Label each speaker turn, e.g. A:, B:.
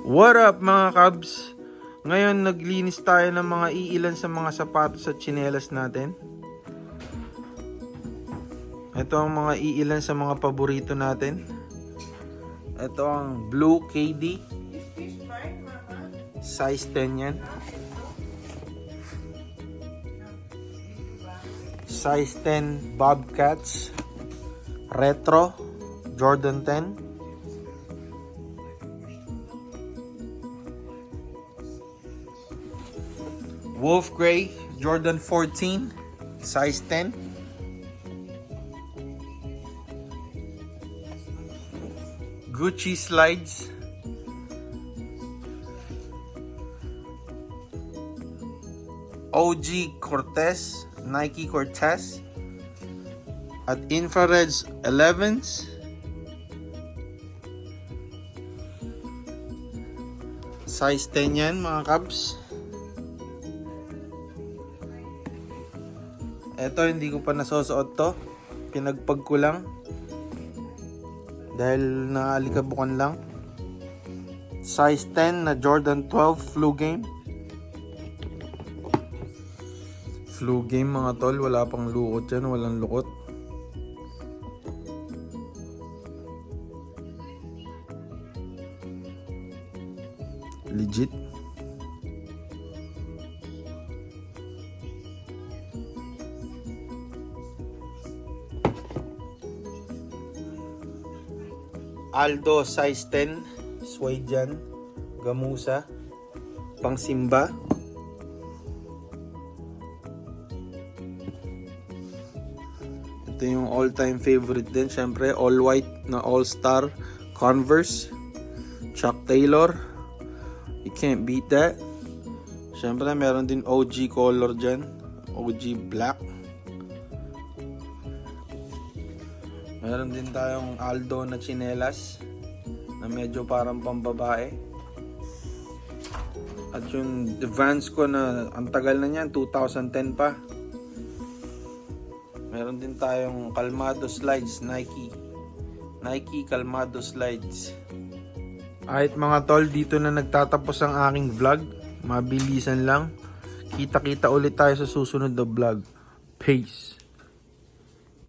A: What up mga Cubs? Ngayon naglinis tayo ng mga iilan sa mga sapatos at tsinelas natin. Ito ang mga iilan sa mga paborito natin. Ito ang Blue KD. Size 10 yan. Size 10 Bobcats. Retro Jordan 10. Wolf Grey Jordan 14 size 10. Gucci Slides. OG Cortez, Nike Cortez. At Infrareds 11s. Size 10 yan mga Cubs. Ito hindi ko pa nasusuot to. Pinagpag ko lang. Dahil naalikabukan lang. Size 10 na Jordan 12 Flu Game. Flu Game mga tol. Wala pang lukot yan. Walang lukot. Legit. Aldo size 10, suede yan, gamusa, pang simba. Ito yung all-time favorite din, syempre all white na all-star Converse, Chuck Taylor. You can't beat that. Syempre meron din OG color dyan, OG black. Meron din tayong Aldo na tsinelas na medyo parang pambabae. At yung Vans ko na ang tagal na niyan, 2010 pa. Meron din tayong Calmado Slides, Nike Calmado Slides. Alright mga tol, dito na nagtatapos ang aking vlog. Mabilisan lang. Kita-kita ulit tayo sa susunod na vlog. Peace!